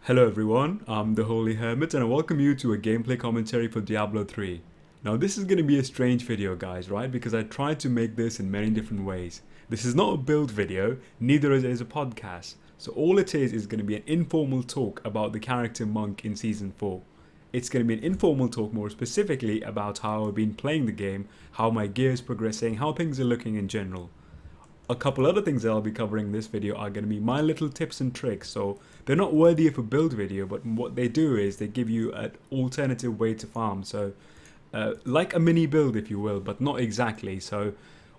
Hello everyone, I'm the Holy Hermit and I welcome you to a gameplay commentary for Diablo 3. Now this is going to be a strange video guys, right? Because I tried to make this in many different ways. This is not a build video, neither is it a podcast. So all it is going to be an informal talk about the character Monk in Season 4. It's going to be an informal talk more specifically about how I've been playing the game, how my gear is progressing, how things are looking in general. A couple other things that I'll be covering in this video are going to be my little tips and tricks. So they're not worthy of a build video, but what they do is they give you an alternative way to farm. So like a mini build, if you will, but not exactly. So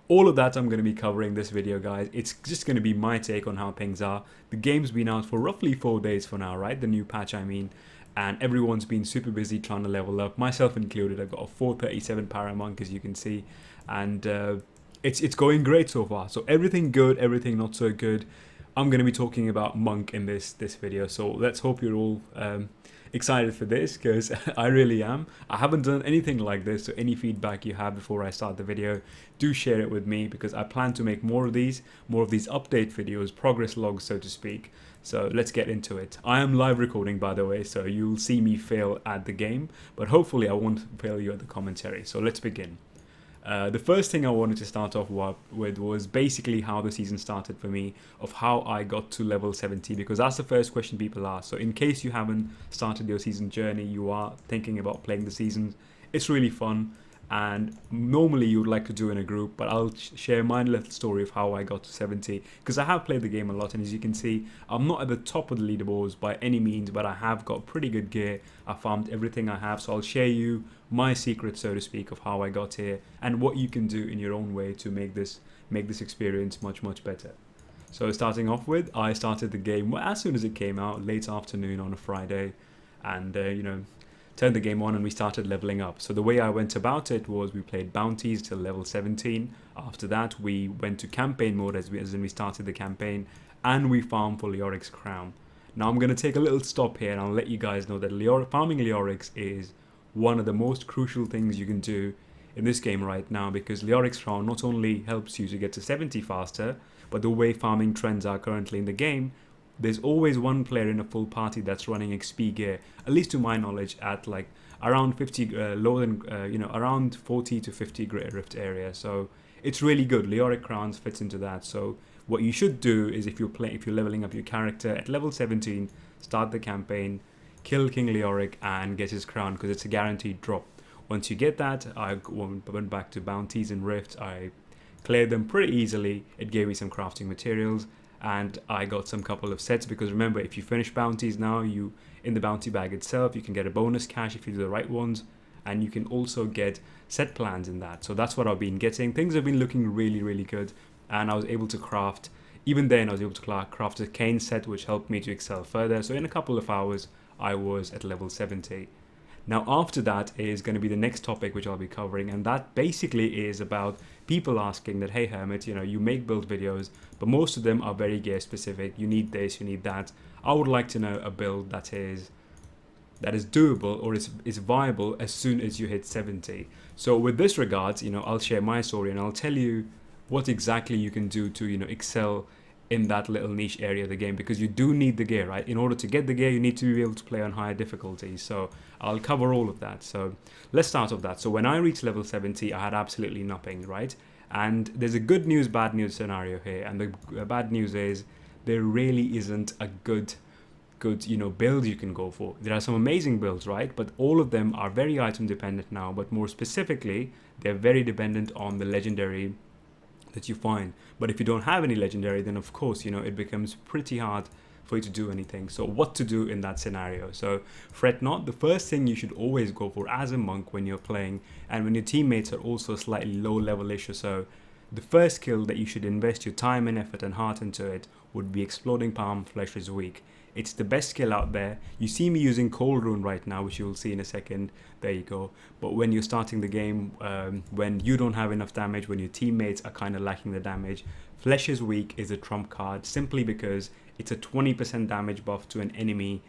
all of that I'm going to be covering this video, guys. It's just going to be my take on how things are. The game's been out for roughly 4 days for now, right? The new patch, I mean. And everyone's been super busy trying to level up, myself included. I've got a 437 Paramonk, as you can see. And it's going great so far. So everything good, everything not so good. I'm going to be talking about Monk in this video. So let's hope you're all excited for this, because I really am. I haven't done anything like this, so any feedback you have before I start the video, do share it with me, because I plan to make more of these update videos, progress logs, so to speak. So let's get into it. I am live recording, by the way, so you'll see me fail at the game, but hopefully I won't fail you at the commentary. So let's begin. The first thing I wanted to start off with was basically how the season started for me, of how I got to level 70, because that's the first question people ask. So in case you haven't started your season journey, you are thinking about playing the seasons, it's really fun, and normally you would like to do in a group, but I'll share my little story of how I got to 70, because I have played the game a lot, and as you can see, I'm not at the top of the leaderboards by any means, but I have got pretty good gear. I farmed everything I have, so I'll share you my secret, so to speak, of how I got here and what you can do in your own way to make this experience much better. So starting off with, I started the game as soon as it came out, late afternoon on a Friday, and turned the game on and we started leveling up. So the way I went about it was we played bounties till level 17. After that we went to campaign mode, as in we started the campaign, and we farmed for Leoric's crown. Now I'm going to take a little stop here and I'll let you guys know that farming Leoric's is one of the most crucial things you can do in this game right now, because Leoric's crown not only helps you to get to 70 faster, but the way farming trends are currently in the game, there's always one player in a full party that's running XP gear, at least to my knowledge, at like around 50 around 40 to 50 Greater Rift area. So it's really good. Leoric crowns fits into that. So what you should do is, if you're leveling up your character at level 17, start the campaign, kill King Leoric and get his crown, because it's a guaranteed drop. Once you get that, I went back to bounties and rifts. I cleared them pretty easily. It gave me some crafting materials, and I got some couple of sets, because remember, if you finish bounties now, you in the bounty bag itself, you can get a bonus cash if you do the right ones, and you can also get set plans in that. So that's what I've been getting. Things have been looking really good, and I was able to craft, even then I was able to craft a cane set, which helped me to excel further. So in a couple of hours I was at level 70. Now after that is going to be the next topic which I'll be covering, and that basically is about people asking that, hey Hermit, you make build videos, but most of them are very gear specific. You need this, you need that. I would like to know a build that is doable or is viable as soon as you hit 70. So with this regards, I'll share my story and I'll tell you what exactly you can do to excel in that little niche area of the game, because you do need the gear, right? In order to get the gear, you need to be able to play on higher difficulties. So I'll cover all of that. So let's start off that. So when I reached level 70, I had absolutely nothing, right? And there's a good news, bad news scenario here. And the bad news is there really isn't a good build you can go for. There are some amazing builds, right? But all of them are very item dependent now, but more specifically, they're very dependent on the legendary that you find. But if you don't have any legendary, then of course it becomes pretty hard for you to do anything. So what to do in that scenario? So fret not. The first thing you should always go for as a monk when you're playing, and when your teammates are also slightly low level-ish or so, the first skill that you should invest your time and effort and heart into it would be Exploding Palm Flesh's Weak. It's the best skill out there. You see me using Cold Rune right now, which you will see in a second. There you go. But when you're starting the game, when you don't have enough damage, when your teammates are kind of lacking the damage, Flesh's Weak is a trump card, simply because it's a 20% damage buff to an enemy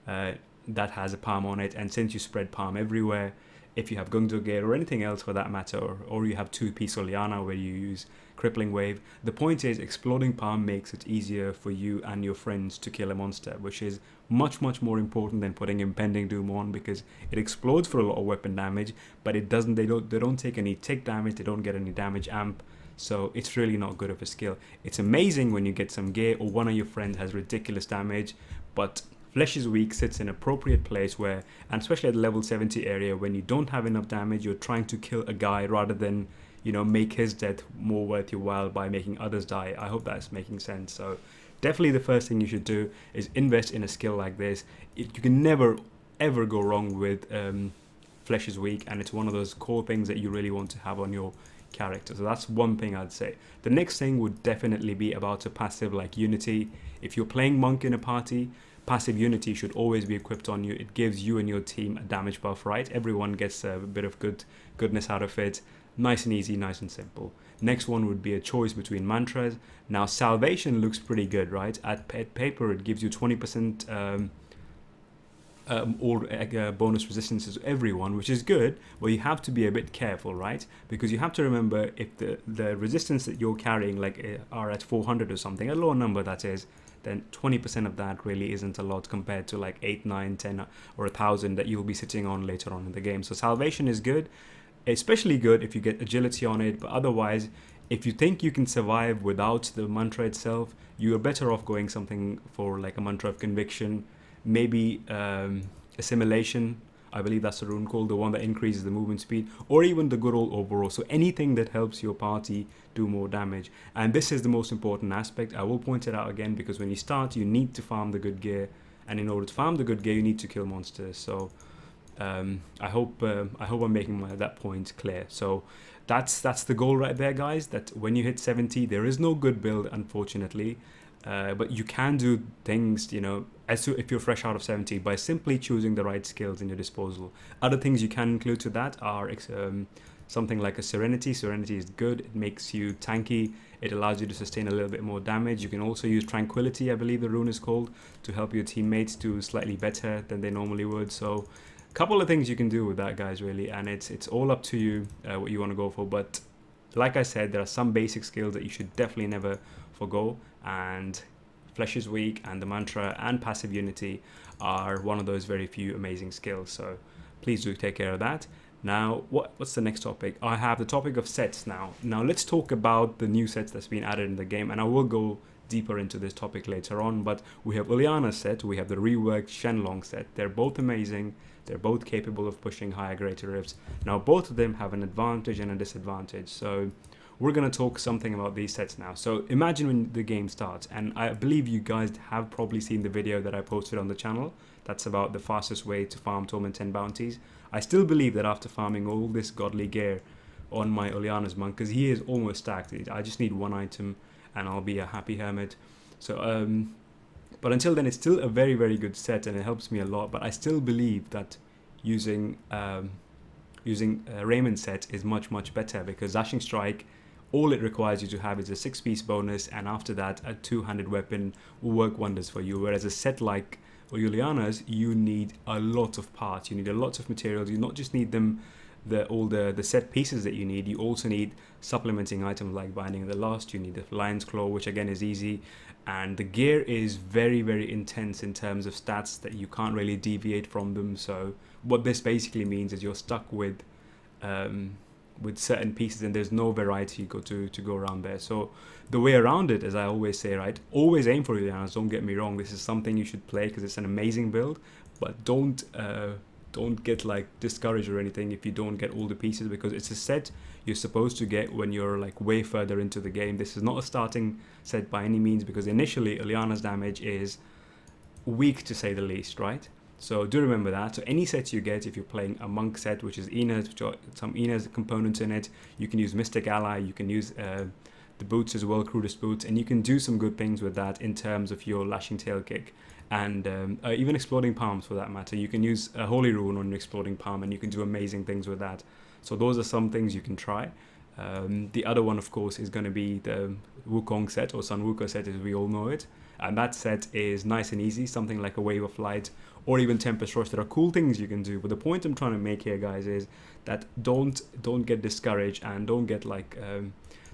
that has a palm on it. And since you spread palm everywhere, if you have Gungdo gear or anything else for that matter, or you have 2-piece Uliana where you use Crippling Wave. The point is, Exploding Palm makes it easier for you and your friends to kill a monster, which is much more important than putting Impending Doom on, because it explodes for a lot of weapon damage, but it doesn't. They don't take any tick damage. They don't get any damage amp. So it's really not good of a skill. It's amazing when you get some gear or one of your friends has ridiculous damage, but Flesh is Weak sits in an appropriate place where, and especially at the level 70 area, when you don't have enough damage, you're trying to kill a guy rather than, you know, make his death more worth your while by making others die. I hope that's making sense. So definitely the first thing you should do is invest in a skill like this. You can never ever go wrong with Flesh is Weak, and it's one of those core things that you really want to have on your character. So that's one thing I'd say. The next thing would definitely be about a passive like Unity. If you're playing Monk in a party, passive Unity should always be equipped on you. It gives you and your team a damage buff, right? Everyone gets a bit of goodness out of it. Nice and easy, nice and simple. Next one would be a choice between mantras. Now Salvation looks pretty good, right? At paper it gives you 20% bonus resistances to everyone, which is good, but you have to be a bit careful, right? Because you have to remember, if the resistance that you're carrying are at 400 or something, a lower number that is, then 20% of that really isn't a lot compared to like 8, 9, 10 or 1,000 that you'll be sitting on later on in the game. So Salvation is good, especially good if you get agility on it, but otherwise, if you think you can survive without the mantra itself, you are better off going something for like a mantra of conviction, maybe assimilation. I believe that's the rune called, the one that increases the movement speed, or even the good old overall. So anything that helps your party do more damage. And this is the most important aspect. I will point it out again, because when you start, you need to farm the good gear, and in order to farm the good gear, you need to kill monsters. So I hope I'm making that point clear. So that's the goal right there, guys. That when you hit 70, there is no good build, unfortunately. But you can do things, you know, if you're fresh out of 70, by simply choosing the right skills in your disposal. Other things you can include to that are something like a Serenity. Serenity is good. It makes you tanky. It allows you to sustain a little bit more damage. You can also use Tranquility, I believe the rune is called, to help your teammates do slightly better than they normally would. So a couple of things you can do with that, guys, really, and it's all up to you what you want to go for. But like I said, there are some basic skills that you should definitely never forgo, and Flesh is Weak and the mantra and passive Unity are one of those very few amazing skills. So please do take care of that. Now, what's the next topic? I have the topic of sets now. Now let's talk about the new sets that's been added in the game, and I will go deeper into this topic later on. But we have Uliana's set, we have the reworked Shenlong set. They're both amazing. They're both capable of pushing higher greater rifts. Now both of them have an advantage and a disadvantage. So we're going to talk something about these sets now. So imagine when the game starts, and I believe you guys have probably seen the video that I posted on the channel. That's about the fastest way to farm Torment 10 bounties. I still believe that after farming all this godly gear on my Uliana's monk, because he is almost stacked, I just need one item and I'll be a happy hermit. So but until then, it's still a very, very good set, and it helps me a lot. But I still believe that using Raymond's set is much better, because Dashing Strike, all it requires you to have is a 6-piece bonus, and after that a 2-handed weapon will work wonders for you. Whereas a set like Uliana's, you need a lot of parts, you need a lot of materials. You not just need them, all the set pieces that you need, you also need supplementing items like Binding of the Lost. You need the Lion's Claw, which again is easy, and the gear is very, very intense in terms of stats that you can't really deviate from them. So what this basically means is you're stuck with certain pieces, and there's no variety to go around there. So the way around it, as I always say, right, always aim for Uliana's. Don't get me wrong, this is something you should play because it's an amazing build, but don't get like discouraged or anything if you don't get all the pieces, because it's a set you're supposed to get when you're like way further into the game. This is not a starting set by any means, because initially Uliana's damage is weak to say the least, right? So do remember that. So any sets you get, if you're playing a monk set, which is Ina's, which are some Ina's components in it, you can use Mystic Ally, you can use the boots as well, Crudest Boots, and you can do some good things with that in terms of your Lashing Tail Kick, and even Exploding Palms for that matter. You can use a Holy Rune on your Exploding Palm, and you can do amazing things with that. So those are some things you can try. The other one, of course, is going to be the Wukong set, or Sun Wukong set as we all know it. And that set is nice and easy, something like a Wave of Light or even Tempest Rush. There are cool things you can do, but the point I'm trying to make here, guys, is that don't get discouraged and don't get like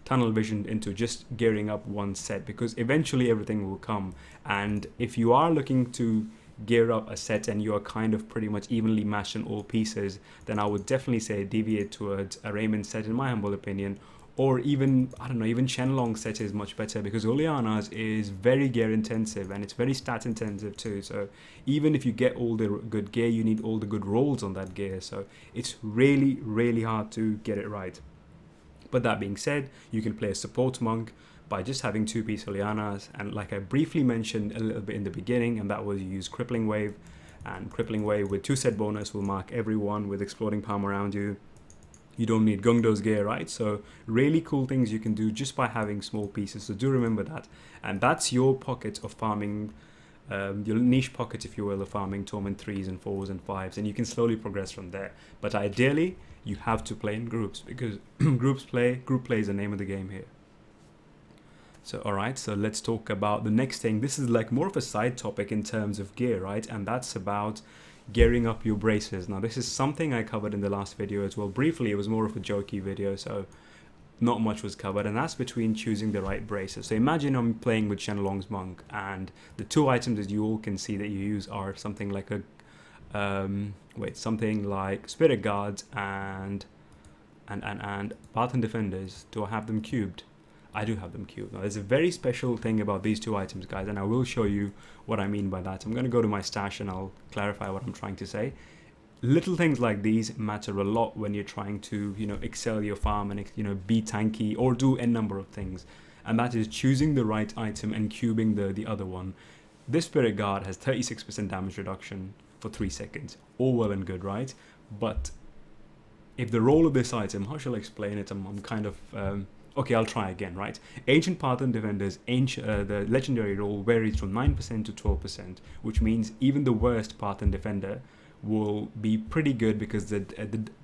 tunnel vision into just gearing up one set, because eventually everything will come. And if you are looking to gear up a set and you are kind of pretty much evenly matched in all pieces, then I would definitely say deviate towards a Raymond set, in my humble opinion. Or even, I don't know, even Shenlong set is much better, because Uliana's is very gear intensive and it's very stat intensive too. So even if you get all the good gear, you need all the good rolls on that gear. So it's really hard to get it right. But that being said, you can play a support monk by just having 2-piece Ulianas, and like I briefly mentioned a little bit in the beginning, and that was you use Crippling Wave, and Crippling Wave with 2 set bonus will mark everyone with exploding palm around you. You don't need Gungdo's gear, right? So really cool things you can do just by having small pieces, so do remember that. And that's your pocket of farming, your niche pocket, if you will, of farming Torment 3s and 4s and 5s, and you can slowly progress from there. But ideally, you have to play in groups, because group play is the name of the game here. So alright, so let's talk about the next thing. This is like more of a side topic in terms of gear, right? And that's about gearing up your braces. Now this is something I covered in the last video as well. Briefly, it was more of a jokey video, so not much was covered, and that's between choosing the right braces. So imagine I'm playing with Shenlong's Monk, and the 2 items that you all can see that you use are something like a something like Spirit Guards and Path and Defenders. Do I have them cubed? I do have them cubed. Now there's a very special thing about these 2 items, guys, and I will show you what I mean by that. I'm going to go to my stash and I'll clarify what I'm trying to say. Little things like these matter a lot when you're trying to, you know, excel your farm and, you know, be tanky or do a number of things. And that is choosing the right item and cubing the other one. This Spirit Guard has 36% damage reduction for 3 seconds. All well and good, right? But if the role of this item, how shall I explain it? I'm kind of... okay, I'll try again, right? Ancient Path and Defenders, the legendary role varies from 9% to 12%, which means even the worst Path and Defender will be pretty good, because the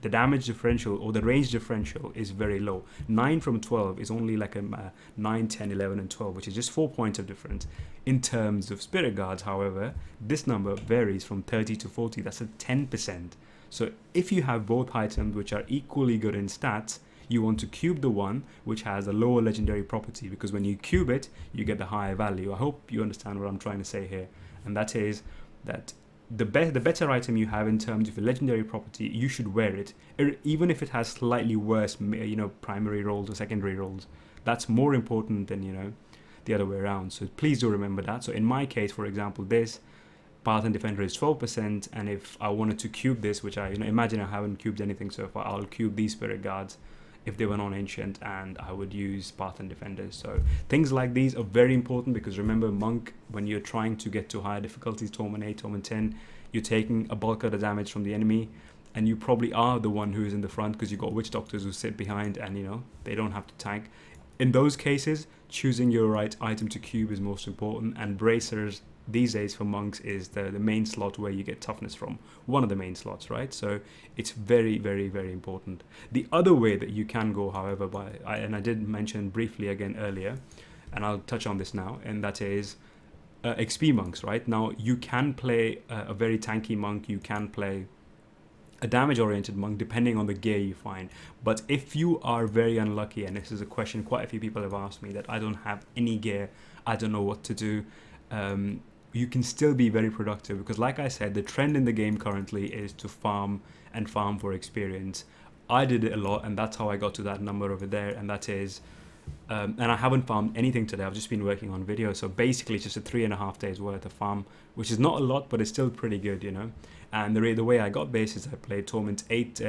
damage differential or the range differential is very low. 9 from 12 is only like a 9, 10, 11 and 12, which is just 4 points of difference. In terms of Spirit Guards, however, this number varies from 30 to 40. That's a 10%. So if you have both items which are equally good in stats, you want to cube the one which has a lower legendary property, because when you cube it, you get the higher value. I hope you understand what I'm trying to say here, and that is that the better item you have in terms of a legendary property, you should wear it, even if it has slightly worse, you know, primary rolls or secondary rolls. That's more important than, you know, the other way around. So please do remember that. So in my case, for example, this Path and Defender is 12%, and if I wanted to cube this, which I, you know, imagine I haven't cubed anything so far, I'll cube these Spirit Guards if they were non-ancient, and I would use Path and Defenders. So things like these are very important, because remember, Monk, when you're trying to get to higher difficulties, Torment 8, Torment 10, you're taking a bulk of the damage from the enemy, and you probably are the one who is in the front, because you've got Witch Doctors who sit behind and, you know, they don't have to tank. In those cases, choosing your right item to cube is most important, and Bracers these days for monks is the main slot where you get toughness from. One of the main slots, right? So it's very important. The other way that you can go, however, and I did mention briefly again earlier, and I'll touch on this now, and that is XP monks, right? Now you can play a very tanky monk, you can play a damage oriented monk depending on the gear you find. But if you are very unlucky, and this is a question quite a few people have asked me, that I don't have any gear, I don't know what to do, you can still be very productive, because like I said, the trend in the game currently is to farm and farm for experience. I did it a lot, and that's how I got to that number over there, and that is and I haven't farmed anything today. I've just been working on videos, so basically it's just a 3.5 days worth of farm, which is not a lot, but it's still pretty good, you know. And the way I got base is I played Torment 8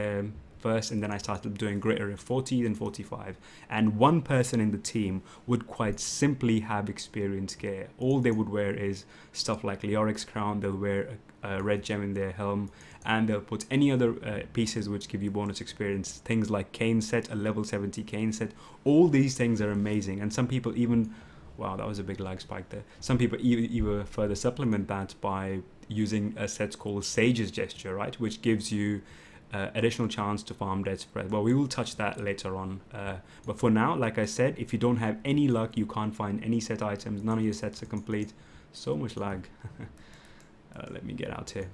first, and then I started doing greater at 40 and 45, and one person in the team would quite simply have experience gear. All they would wear is stuff like Leoric's crown, they'll wear a red gem in their helm, and they'll put any other pieces which give you bonus experience, things like Cane set, a level 70 Cane set. All these things are amazing, and some people even, wow, that was a big lag spike there, some people even further supplement that by using a set called Sage's Gesture, right, which gives you additional chance to farm dead spread. Well, we will touch that later on. But for now, like I said, if you don't have any luck, you can't find any set items, none of your sets are complete. So much lag. Let me get out here.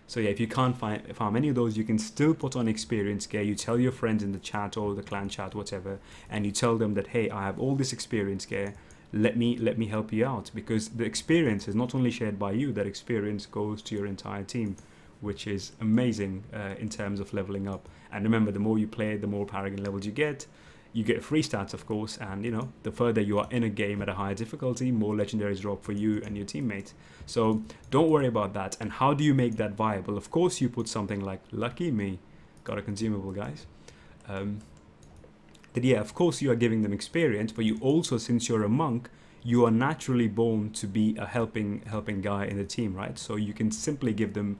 So yeah, if you can't farm any of those, you can still put on experience gear. You tell your friends in the chat or the clan chat, whatever, and you tell them that, hey, I have all this experience gear. Let me help you out, because the experience is not only shared by you, that experience goes to your entire team, which is amazing in terms of leveling up. And remember, the more you play, the more Paragon levels you get. You get free stats, of course, and you know, the further you are in a game at a higher difficulty, more legendaries drop for you and your teammates. So don't worry about that. And how do you make that viable? Of course, you put something like lucky me, got a consumable, guys. That yeah, of course you are giving them experience, but you also, since you're a monk, you are naturally born to be a helping guy in the team, right? So you can simply give them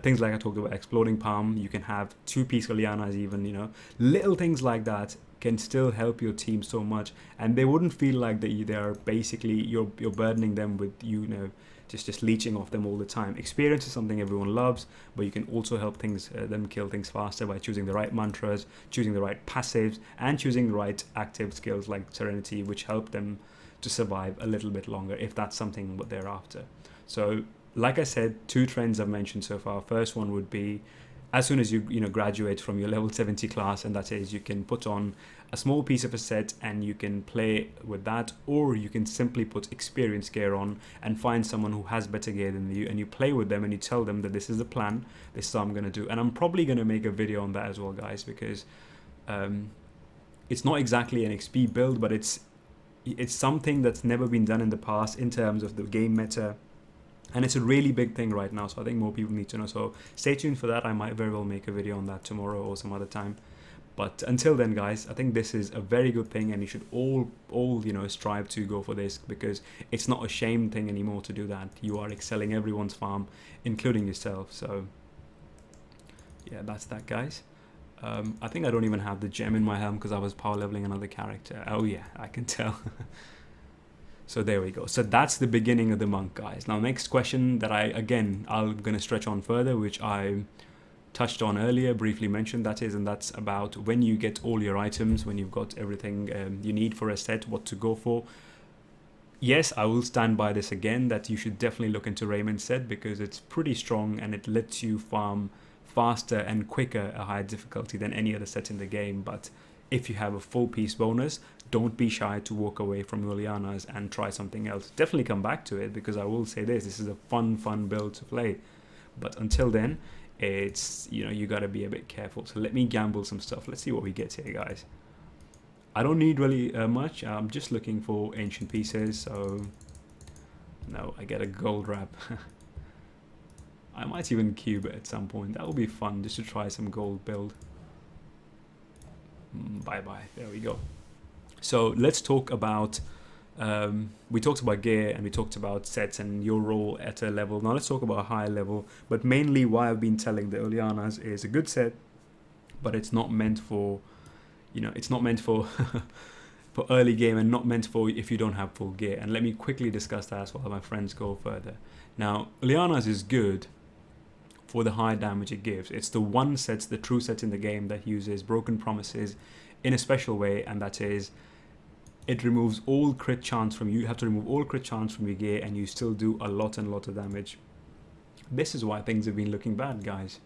things like I talked about, exploding palm. You can have 2-piece Ulianas, even, you know, little things like that can still help your team so much, and they wouldn't feel like they are basically you're burdening them with, you know, just leeching off them all the time. Experience is something everyone loves, but you can also help them kill things faster by choosing the right mantras, choosing the right passives, and choosing the right active skills like Serenity, which help them to survive a little bit longer if that's something what they're after. So like I said, 2 trends I've mentioned so far. First one would be, as soon as you graduate from your level 70 class, and that is, you can put on a small piece of a set and you can play with that, or you can simply put experience gear on and find someone who has better gear than you, and you play with them and you tell them that this is the plan, this is what I'm going to do. And I'm probably going to make a video on that as well, guys, because it's not exactly an XP build, but it's something that's never been done in the past in terms of the game meta. And it's a really big thing right now, so I think more people need to know. So stay tuned for that. I might very well make a video on that tomorrow or some other time. But until then, guys, I think this is a very good thing, and you should all strive to go for this, because it's not a shame thing anymore to do that. You are excelling everyone's farm, including yourself. So yeah, that's that, guys. I think I don't even have the gem in my helm because I was power leveling another character. Oh yeah, I can tell. So there we go. So that's the beginning of the monk, guys. Now, next question that I'm going to stretch on further, which I touched on earlier, briefly mentioned, that's about when you get all your items, when you've got everything you need for a set, what to go for. Yes, I will stand by this again, that you should definitely look into Raymond's set, because it's pretty strong and it lets you farm faster and quicker a higher difficulty than any other set in the game. But if you have a full piece bonus, don't be shy to walk away from Uliana's and try something else. Definitely come back to it, because I will say this is a fun build to play. But until then, it's, you got to be a bit careful. So let me gamble some stuff. Let's see what we get here, guys. I don't need really much. I'm just looking for ancient pieces. So no, I get a gold wrap. I might even cube it at some point. That will be fun, just to try some gold build. Bye-bye. There we go. So let's talk about, we talked about gear and we talked about sets and your role at a level. Now let's talk about a higher level, but mainly why I've been telling the Uliana's is a good set, but it's not meant for, it's not meant for for early game, and not meant for if you don't have full gear. And let me quickly discuss that as well, my friends go further. Now, Uliana's is good for the high damage it gives. It's the one set, the true set in the game that uses broken promises in a special way, and that is, it removes all crit chance from you. You have to remove all crit chance from your gear, and you still do a lot of damage. This is why things have been looking bad, guys.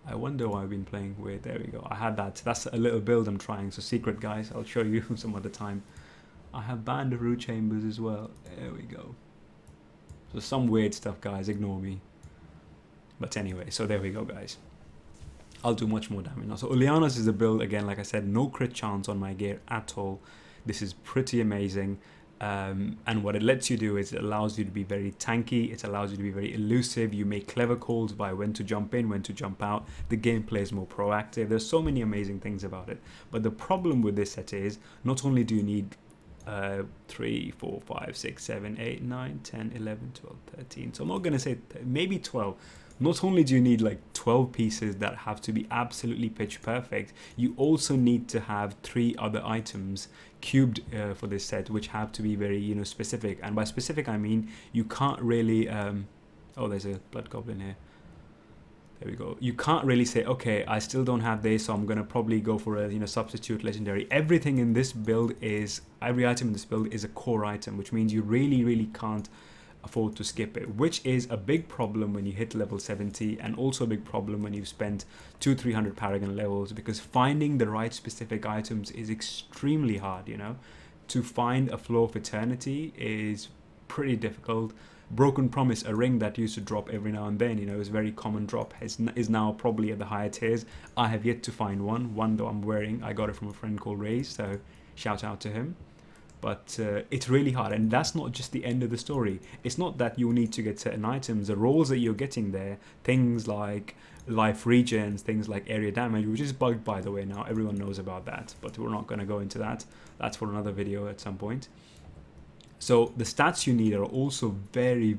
I wonder why I've been playing with. There we go. I had that. That's a little build I'm trying. So secret, guys. I'll show you some other time. I have banned the root chambers as well. There we go. So some weird stuff, guys. Ignore me. But anyway, so there we go, guys. I'll do much more damage now. So Uliana's is a build, again, like I said, no crit chance on my gear at all. This is pretty amazing. And what it lets you do is it allows you to be very tanky. It allows you to be very elusive. You make clever calls by when to jump in, when to jump out. The gameplay is more proactive. There's so many amazing things about it. But the problem with this set is, not only do you need 3, 4, 5, 6, 7, 8, 9, 10, 11, 12, 13. So I'm not going to say maybe 12. Not only do you need like 12 pieces that have to be absolutely pitch perfect, you also need to have 3 other items cubed for this set, which have to be very, specific. And by specific, I mean you can't really... oh, there's a blood goblin here. There we go. You can't really say, okay, I still don't have this, so I'm gonna probably go for a substitute legendary. Everything in this build is, every item in this build is a core item, which means you really can't afford to skip it, which is a big problem when you hit level 70, and also a big problem when you've spent 200-300 paragon levels, because finding the right specific items is extremely hard. To find a Flow of Eternity is pretty difficult. Broken Promise, a ring that used to drop every now and then, is a very common drop, is now probably at the higher tiers. I have yet to find one though I'm wearing. I got it from a friend called Ray, so shout out to him. But it's really hard, and that's not just the end of the story. It's not that you need to get certain items. The rolls that you're getting there, things like life regens, things like area damage, which is bugged by the way now, everyone knows about that, but we're not going to go into that. That's for another video at some point. So the stats you need are also very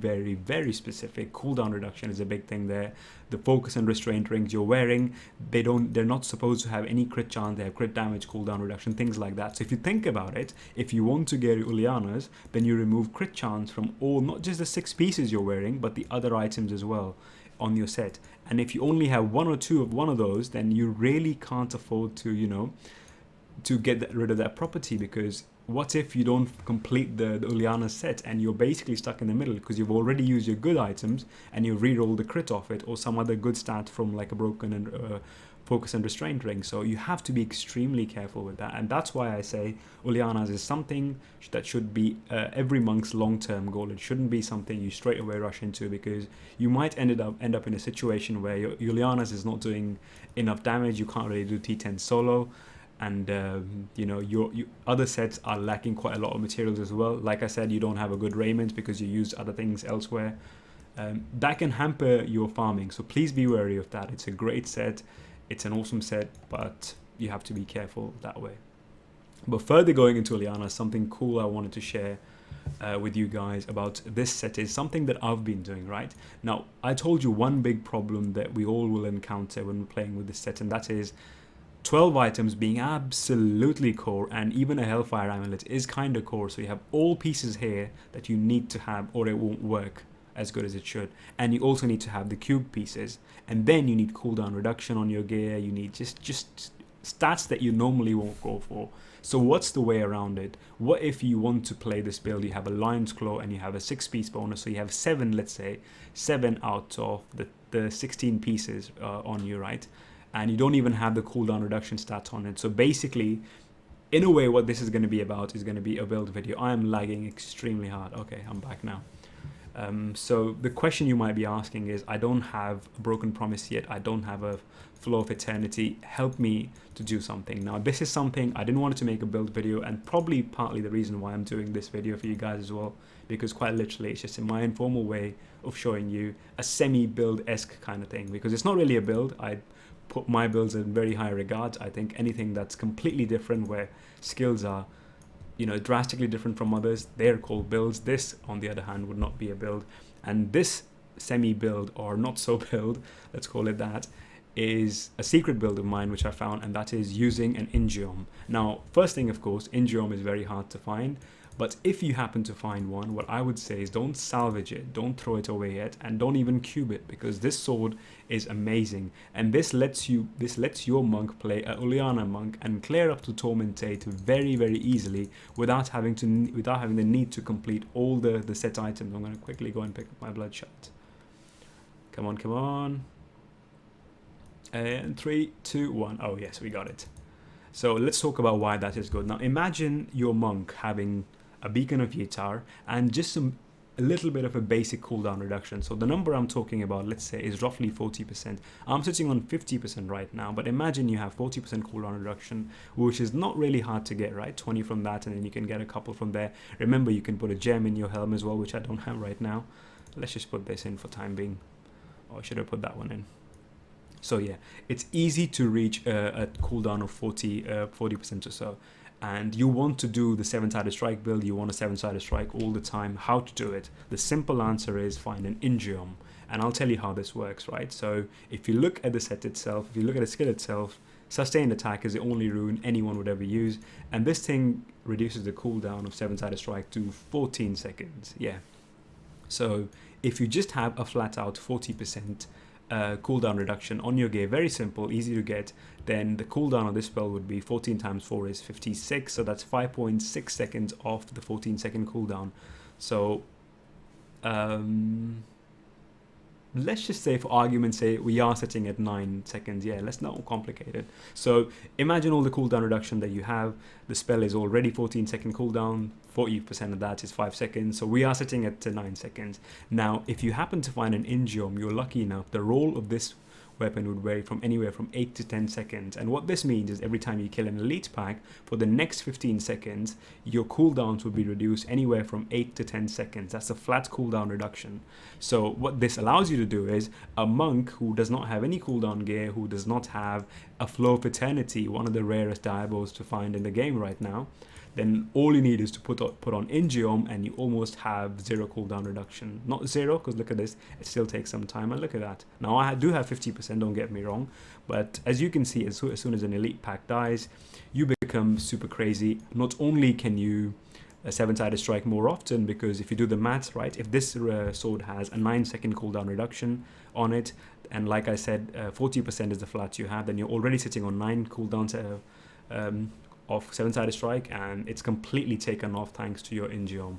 specific. Cooldown reduction is a big thing there. The focus and restraint rings you're wearing, they're not supposed to have any crit chance. They have crit damage, cooldown reduction, things like that. So if you think about it, if you want to get Ulianas, then you remove crit chance from all, not just the 6 pieces you're wearing, but the other items as well on your set. And if you only have 1 or 2 of one of those, then you really can't afford to to get rid of that property, because what if you don't complete the Uliana set and you're basically stuck in the middle because you've already used your good items and you re-roll the crit off it, or some other good stat from like a broken and focus and restraint ring. So you have to be extremely careful with that, and that's why I say Ulianas is something that should be every monk's long-term goal. It shouldn't be something you straight away rush into, because you might end up in a situation where your Ulianas is not doing enough damage. You can't really do T10 solo, and your other sets are lacking quite a lot of materials as well. Like I said, you don't have a good raiment because you used other things elsewhere. That can hamper your farming, so please be wary of that. It's a great set, it's an awesome set, but you have to be careful that way. But further going into Uliana, something cool I wanted to share with you guys about this set is something that I've been doing. Right now, I told you one big problem that we all will encounter when we're playing with this set, and that is 12 items being absolutely core, and even a Hellfire Amulet is kind of core. So you have all pieces here that you need to have, or it won't work as good as it should. And you also need to have the cube pieces, and then you need cooldown reduction on your gear. You need just stats that you normally won't go for. So what's the way around it? What if you want to play this build? You have a Lion's Claw and you have a 6-piece bonus, so you have 7, let's say 7 out of the 16 pieces on you, right? And you don't even have the cooldown reduction stats on it. So basically, in a way, what this is going to be about is going to be a build video. I am lagging extremely hard. Okay, I'm back now. So the question you might be asking is, I don't have a Broken Promise yet. I don't have a Flow of Eternity. Help me to do something. Now, this is something I didn't want to make a build video, and probably partly the reason why I'm doing this video for you guys as well, because quite literally it's just in my informal way of showing you a semi-build-esque kind of thing, because it's not really a build. I put my builds in very high regards. I think anything that's completely different, where skills are drastically different from others, they're called builds. This, on the other hand, would not be a build. And this semi-build, or not so build, let's call it that, is a secret build of mine which I found, and that is using an In-Geom. Now, first thing, of course, In-Geom is very hard to find, but if you happen to find one, what I would say is don't salvage it, don't throw it away yet, and don't even cube it, because this sword is amazing, and this lets your monk play a Uliana monk and clear up to Tormentate very easily without having the need to complete all the set items. I'm going to quickly go and pick up my bloodshot. Come on. And 3, 2, 1. Oh yes, we got it. So let's talk about why that is good. Now imagine your monk having a Beacon of Yitar and just a little bit of a basic cooldown reduction. So the number I'm talking about, let's say, is roughly 40%. I'm sitting on 50% right now, but imagine you have 40% cooldown reduction, which is not really hard to get, right? 20 from that, and then you can get a couple from there. Remember, you can put a gem in your helm as well, which I don't have right now. Let's just put this in for time being. Or I should have put that one in. So yeah, it's easy to reach a cooldown of 40% or so. And you want to do the 7-sided strike build, you want a 7-sided strike all the time. How to do it? The simple answer is find an In-Geom. And I'll tell you how this works, right? So if you look at the set itself, if you look at the skill itself, sustained attack is the only rune anyone would ever use. And this thing reduces the cooldown of 7-sided strike to 14 seconds. Yeah. So if you just have a flat out 40% cooldown reduction on your gear, very simple, easy to get, then the cooldown of this spell would be 14 times 4 is 56, so that's 5.6 seconds off the 14-second cooldown. So let's just say, for argument's sake, we are sitting at 9 seconds. Yeah, let's not complicate it. So imagine all the cooldown reduction that you have. The spell is already 14-second cooldown. 40% of that is 5 seconds. So we are sitting at 9 seconds. Now, if you happen to find an In-Geom, you're lucky enough, the roll of this weapon would vary from anywhere from 8 to 10 seconds. And what this means is every time you kill an elite pack, for the next 15 seconds, your cooldowns will be reduced anywhere from 8 to 10 seconds. That's a flat cooldown reduction. So what this allows you to do is, a monk who does not have any cooldown gear, who does not have a Flow of Eternity, one of the rarest diabos to find in the game right now, then all you need is to put on In-Geom and you almost have 0 cooldown reduction. Not 0, because look at this, it still takes some time, and look at that. Now I do have 50%, don't get me wrong, but as you can see, as soon as an elite pack dies, you become super crazy. Not only can you seven-sided strike more often, because if you do the maths right, if this sword has a 9-second cooldown reduction on it, and like I said, 40% is the flat you have, then you're already sitting on 9 cooldowns of seven-sided strike, and it's completely taken off thanks to your In-Geom.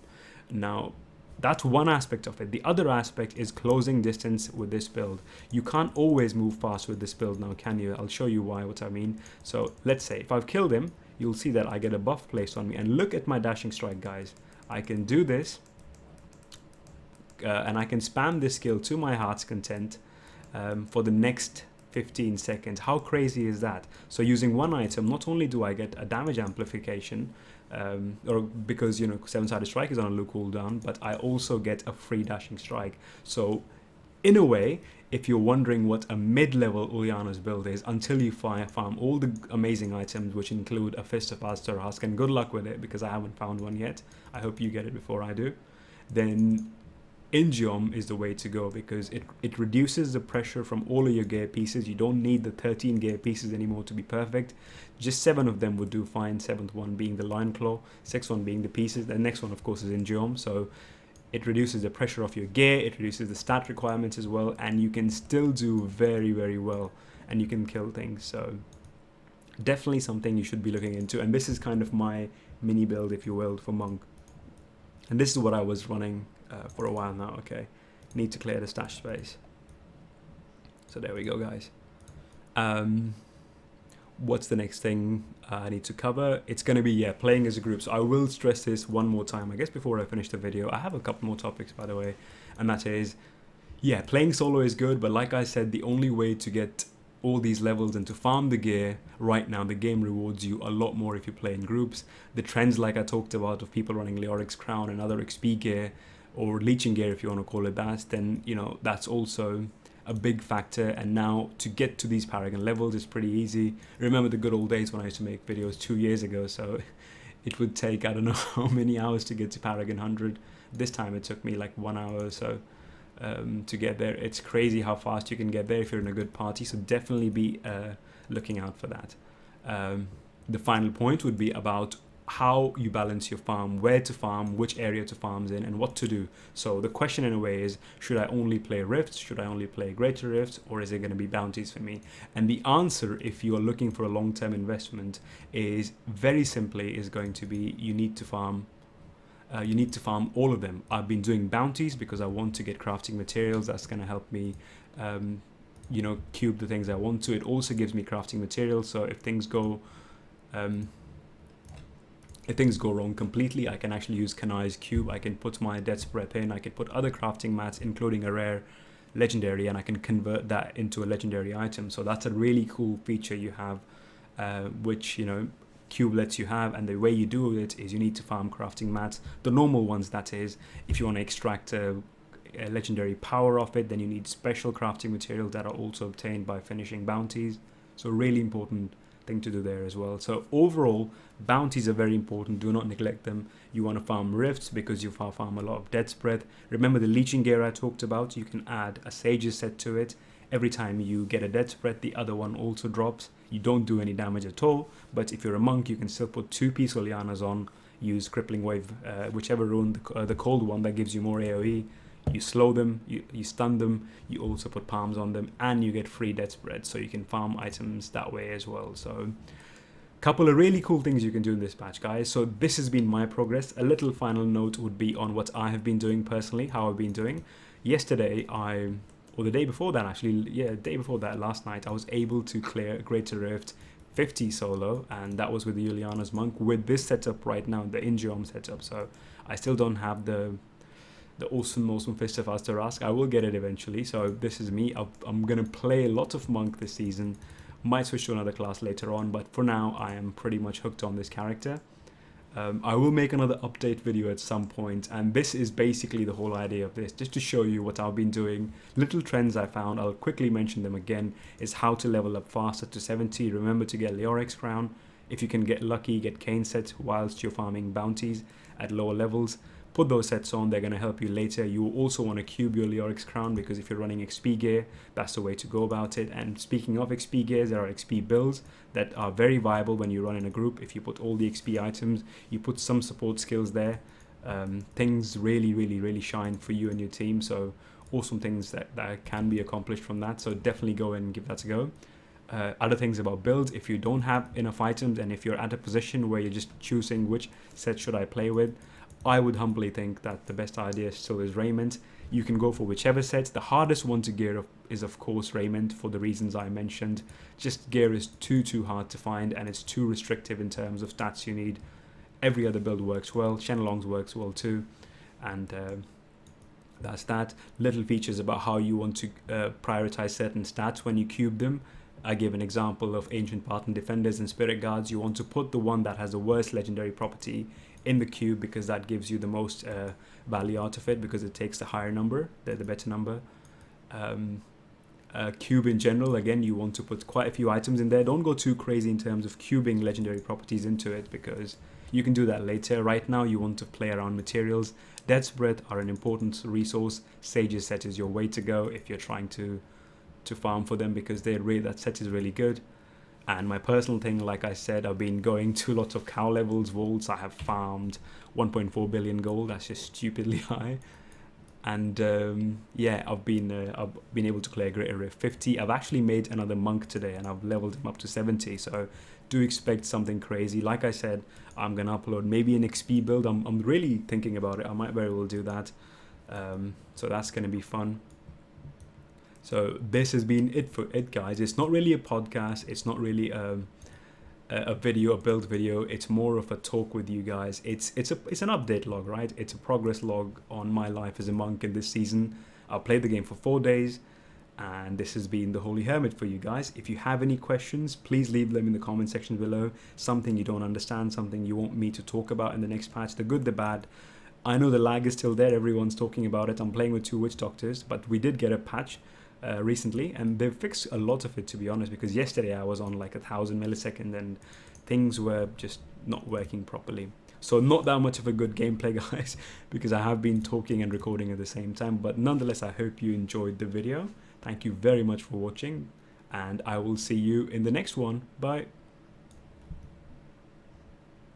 Now, that's one aspect of it. The other aspect is closing distance with this build. You can't always move fast with this build now, can you? I'll show you what I mean. So let's say if I've killed him, you'll see that I get a buff placed on me, and look at my dashing strike, guys. I can do this and I can spam this skill to my heart's content for the next 15 seconds. How crazy is that? So using one item, not only do I get a damage amplification, or because, you know, seven-sided strike is on a low cooldown, but I also get a free dashing strike. So in a way, if you're wondering what a mid-level Uliana's build is, until you farm all the amazing items, which include a Fist of Aster Husk, and good luck with it because I haven't found one yet, I hope you get it before I do, then In-Geom is the way to go, because it reduces the pressure from all of your gear pieces. You don't need the 13 gear pieces anymore to be perfect. Just 7 of them would do fine, 7th one being the Lion Claw, 6th one being the pieces. The next one, of course, is In-Geom. So it reduces the pressure of your gear, it reduces the stat requirements as well, and you can still do very, very well, and you can kill things. So definitely something you should be looking into. And this is kind of my mini build, if you will, for Monk. And this is what I was running for a while now. Okay, need to clear the stash space. So there we go, guys. What's the next thing I need to cover? It's going to be, playing as a group. So I will stress this one more time, I guess, before I finish the video. I have a couple more topics, by the way, and that is, playing solo is good, but like I said, the only way to get all these levels and to farm the gear right now, the game rewards you a lot more if you play in groups. The trends, like I talked about, of people running Leoric's Crown and other XP gear, or leeching gear if you want to call it that, then, you know, that's also a big factor. And now to get to these Paragon levels is pretty easy. Remember the good old days when I used to make videos 2 years ago, so it would take, I don't know how many hours to get to Paragon 100. This time it took me like 1 hour or so to get there. It's crazy how fast you can get there if you're in a good party, so definitely be looking out for that. The final point would be about how you balance your farm, where to farm, which area to farm in, and what to do. So the question in a way is, should I only play rifts, should I only play greater rifts, or is it going to be bounties for me? And the answer, if you are looking for a long-term investment, is very simply is going to be you need to farm all of them. I've been doing bounties because I want to get crafting materials. That's going to help me cube the things I want to. It also gives me crafting materials, so if things go wrong completely, I can actually use Kanai's cube. I can put my Death's Breath in, I can put other crafting mats, including a rare legendary, and I can convert that into a legendary item. So that's a really cool feature you have, which, you know, cube lets you have. And the way you do it is you need to farm crafting mats, the normal ones, that is. If you want to extract a legendary power of it, then you need special crafting materials that are also obtained by finishing bounties. So really important thing to do there as well. So overall, bounties are very important. Do not neglect them. You want to farm rifts because you farm a lot of Death's Breath. Remember the leeching gear I talked about? You can add a Sage's set to it. Every time you get a Death's Breath, the other one also drops. You don't do any damage at all, but if you're a monk, you can still put 2-piece Ulianas on, use Crippling Wave, whichever rune, the cold one that gives you more AoE. You slow them, you stun them, you also put palms on them, and you get free death spread, so you can farm items that way as well. So couple of really cool things you can do in this patch, guys. So this has been my progress. A little final note would be on what I have been doing personally, how I've been doing. Yesterday, or the day before that actually, yeah, day before that, last night, I was able to clear Greater Rift 50 solo, and that was with the Uliana's Monk with this setup right now, the In-Geom setup. So I still don't have the awesome Fist of Astarask. I will get it eventually. So this is me. I'm gonna play a lot of Monk this season. Might switch to another class later on, but for now I am pretty much hooked on this character. I will make another update video at some point, and this is basically the whole idea of this, just to show you what I've been doing, little trends I found. I'll quickly mention them again. Is how to level up faster to 70. Remember to get Leoric's crown. If you can get lucky, get Cane set whilst you're farming bounties at lower levels. Put those sets on, they're going to help you later. You will also want to cube your Leoric's crown, because if you're running XP gear, that's the way to go about it. And speaking of XP gears, there are XP builds that are very viable when you run in a group. If you put all the XP items, you put some support skills there, things really shine for you and your team. So awesome things that can be accomplished from that. So definitely go and give that a go. Other things about builds, if you don't have enough items and if you're at a position where you're just choosing which set should I play with, I would humbly think that the best idea still is Raiment. You can go for whichever set. The hardest one to gear up is of course Raiment, for the reasons I mentioned. Just gear is too hard to find, and it's too restrictive in terms of stats you need. Every other build works well, Shenlong's works well too, and that's that. Little features about how you want to prioritize certain stats when you cube them. I gave an example of Ancient Path Defenders and Spirit Guards. You want to put the one that has the worst legendary property in the cube, because that gives you the most value out of it, because it takes the higher number, the better number. Cube in general, again, you want to put quite a few items in there. Don't go too crazy in terms of cubing legendary properties into it, because you can do that later. Right now you want to play around materials. Death spread are an important resource. Sage's set is your way to go if you're trying to farm for them, because that set is really good. And my personal thing, like I said, I've been going to lots of cow levels, vaults. I have farmed 1.4 billion gold. That's just stupidly high. And yeah, I've been able to clear Greater Rift 50. I've actually made another monk today, and I've leveled him up to 70. So do expect something crazy. Like I said, I'm gonna upload maybe an XP build. I'm really thinking about it. I might very well do that. So that's gonna be fun. So this has been it for it, guys. It's not really a podcast. It's not really a build video. It's more of a talk with you guys. It's an update log, right? It's a progress log on my life as a monk in this season. I've played the game for 4 days, and this has been the Holy Hermit for you guys. If you have any questions, please leave them in the comment section below. Something you don't understand, something you want me to talk about in the next patch, the good, the bad. I know the lag is still there. Everyone's talking about it. I'm playing with 2 witch doctors, but we did get a patch recently, and they've fixed a lot of it, to be honest, because yesterday I was on like 1000 milliseconds and things were just not working properly. So not that much of a good gameplay, guys, because I have been talking and recording at the same time. But nonetheless, I hope you enjoyed the video. Thank you very much for watching, and I will see you in the next one. Bye.